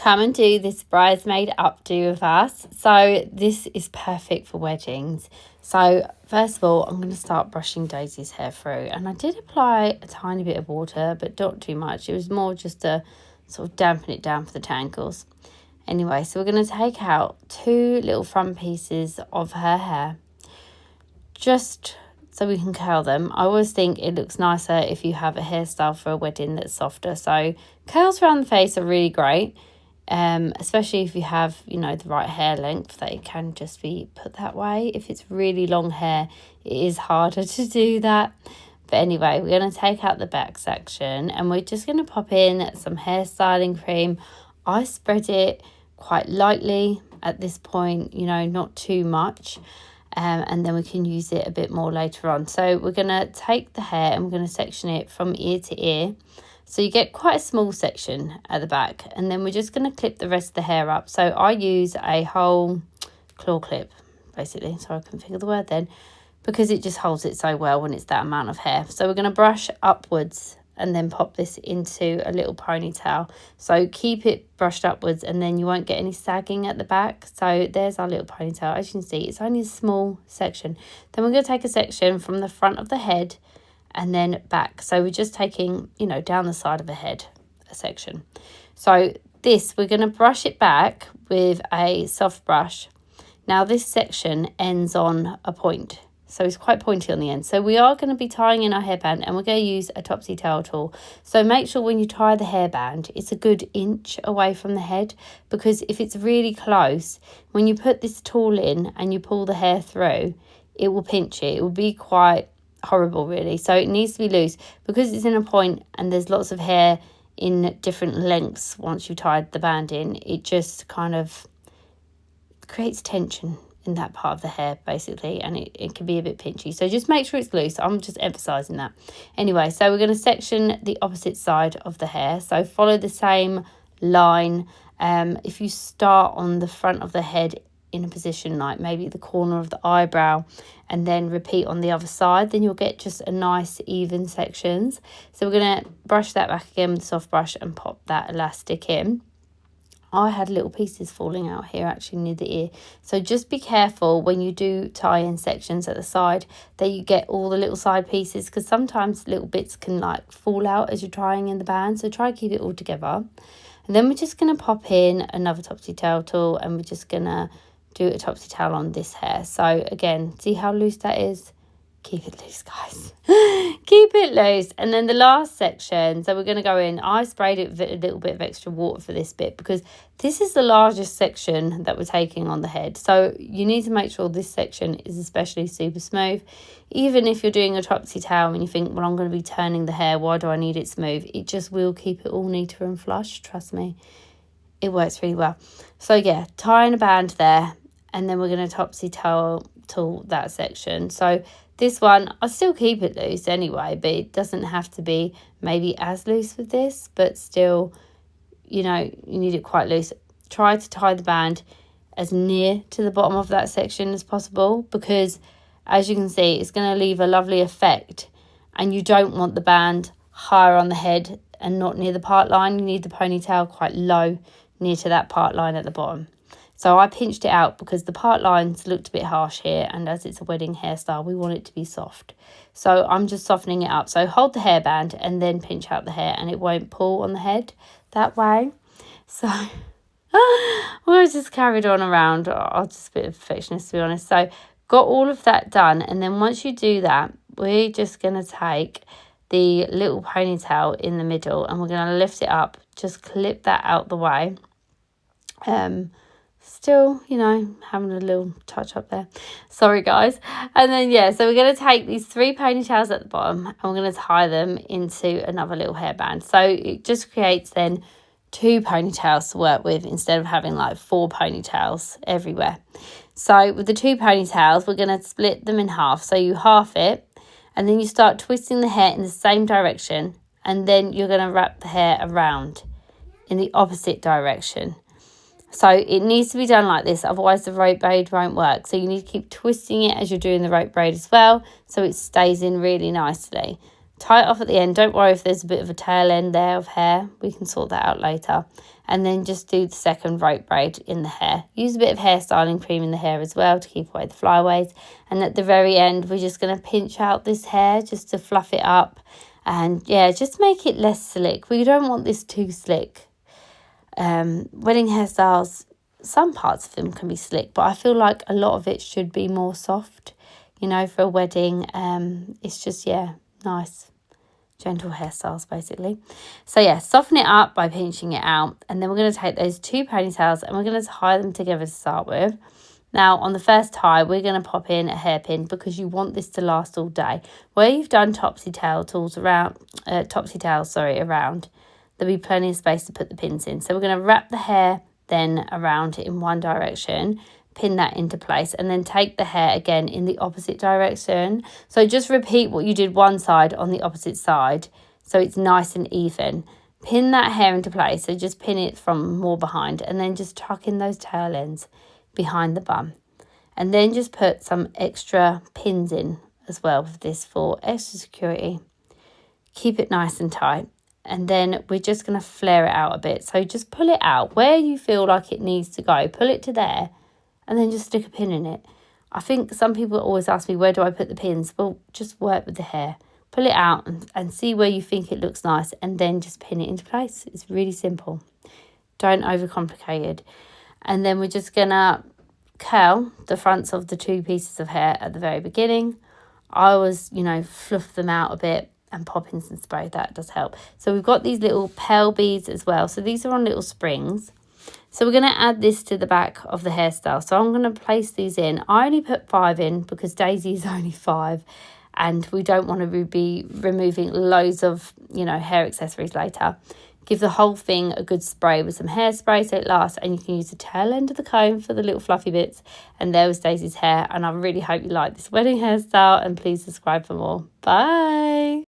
come and do this bridesmaid updo with us. So this is perfect for weddings. So first of all, I'm going to start brushing Daisy's hair through, and I did apply a tiny bit of water, but not too much. It was more just to sort of dampen it down for the tangles. Anyway, so we're going to take out 2 little front pieces of her hair, just so we can curl them. I always think it looks nicer if you have a hairstyle for a wedding that's softer. So curls around the face are really great, especially if you have, you know, the right hair length, that it can just be put that way. If it's really long hair, it is harder to do that. But anyway, we're going to take out the back section, and we're just going to pop in some hairstyling cream. I spread it quite lightly at this point, you know, not too much. And then we can use it a bit more later on. So we're going to take the hair and we're going to section it from ear to ear. So you get quite a small section at the back. And then we're just going to clip the rest of the hair up. So I use a whole claw clip, basically. Sorry, I couldn't think of the word then. Because it just holds it so well when it's that amount of hair. So we're going to brush upwards and then pop this into a little ponytail. So keep it brushed upwards, and then you won't get any sagging at the back. So there's our little ponytail. As you can see, it's only a small section. Then we're going to take a section from the front of the head and then back. So we're just taking, you know, down the side of the head, a section. So this, we're going to brush it back with a soft brush. Now this section ends on a point. So it's quite pointy on the end. So we are going to be tying in our hairband, and we're going to use a topsytail tool. So make sure when you tie the hairband, it's a good inch away from the head, because if it's really close, when you put this tool in and you pull the hair through, it will pinch it. It will be quite horrible, really. So it needs to be loose, because it's in a point and there's lots of hair in different lengths. Once you tied the band in, it just kind of creates tension in that part of the hair, basically, and it can be a bit pinchy. So just make sure it's loose. I'm just emphasizing that. Anyway, so we're going to section the opposite side of the hair. So follow the same line. If you start on the front of the head in a position like maybe the corner of the eyebrow, and then repeat on the other side, then you'll get just a nice even sections. So we're going to brush that back again with a soft brush and pop that elastic in. I had little pieces falling out here actually near the ear. So just be careful when you do tie in sections at the side that you get all the little side pieces, because sometimes little bits can like fall out as you're tying in the band. So try to keep it all together. And then we're just going to pop in another topsytail tool, and we're just going to do a topsytail on this hair. So again, see how loose that is? Keep it loose, guys. Keep it loose. And then the last section, so we're going to go in. I sprayed it with a little bit of extra water for this bit, because this is the largest section that we're taking on the head. So you need to make sure this section is especially super smooth. Even if you're doing a topsytail and you think, well, I'm going to be turning the hair, why do I need it smooth? It just will keep it all neater and flush. Trust me, it works really well. So yeah, tying a band there, and then we're going to topsytail tool that section. So this one, I still keep it loose anyway, but it doesn't have to be maybe as loose with this, but still, you know, you need it quite loose. Try to tie the band as near to the bottom of that section as possible, because as you can see, it's going to leave a lovely effect, and you don't want the band higher on the head and not near the part line. You need the ponytail quite low near to that part line at the bottom. So I pinched it out because the part lines looked a bit harsh here, and as it's a wedding hairstyle, we want it to be soft. So I'm just softening it up. So hold the hairband and then pinch out the hair, and it won't pull on the head that way. So we're just carried on around. I'm just a bit of a perfectionist, to be honest. So got all of that done, and then once you do that, we're just going to take the little ponytail in the middle, and we're going to lift it up, just clip that out the way. Still, you know, having a little touch up there. Sorry, guys. And then, yeah, so we're going to take these 3 ponytails at the bottom, and we're going to tie them into another little hairband. So it just creates then 2 ponytails to work with instead of having like 4 ponytails everywhere. So with the 2 ponytails, we're going to split them in half. So you half it, and then you start twisting the hair in the same direction, and then you're going to wrap the hair around in the opposite direction. So it needs to be done like this, otherwise the rope braid won't work. So you need to keep twisting it as you're doing the rope braid as well, so it stays in really nicely. tie it off at the end. Don't worry if there's a bit of a tail end there of hair. We can sort that out later. And then just do the second rope braid in the hair. Use a bit of hairstyling cream in the hair as well to keep away the flyaways. And at the very end, we're just going to pinch out this hair just to fluff it up. And yeah, just make it less slick. We don't want this too slick. Wedding hairstyles, some parts of them can be slick, but I feel like a lot of it should be more soft, you know, for a wedding. It's just, yeah, nice, gentle hairstyles, basically. So, yeah, soften it up by pinching it out. And then we're going to take those 2 ponytails and we're going to tie them together to start with. Now, on the first tie, we're going to pop in a hairpin because you want this to last all day. Where you've done topsytail around, there'll be plenty of space to put the pins in. So we're going to wrap the hair then around in one direction, pin that into place, and then take the hair again in the opposite direction. So just repeat what you did one side on the opposite side so it's nice and even. Pin that hair into place, so just pin it from more behind, and then just tuck in those tail ends behind the bun. And then just put some extra pins in as well with this for extra security. Keep it nice and tight. And then we're just going to flare it out a bit. So just pull it out where you feel like it needs to go. Pull it to there and then just stick a pin in it. I think some people always ask me, where do I put the pins? Well, just work with the hair. Pull it out and see where you think it looks nice and then just pin it into place. It's really simple. Don't overcomplicate it. And then we're just going to curl the fronts of the 2 pieces of hair at the very beginning. I always, you know, fluff them out a bit and pop in some spray. That does help. So we've got these little pearl beads as well. So these are on little springs. So we're going to add this to the back of the hairstyle. So I'm going to place these in. I only put 5 in because Daisy is only 5. And we don't want to be removing loads of, you know, hair accessories later. Give the whole thing a good spray with some hairspray so it lasts, and you can use the tail end of the comb for the little fluffy bits. And there was Daisy's hair, and I really hope you like this wedding hairstyle, and please subscribe for more. Bye!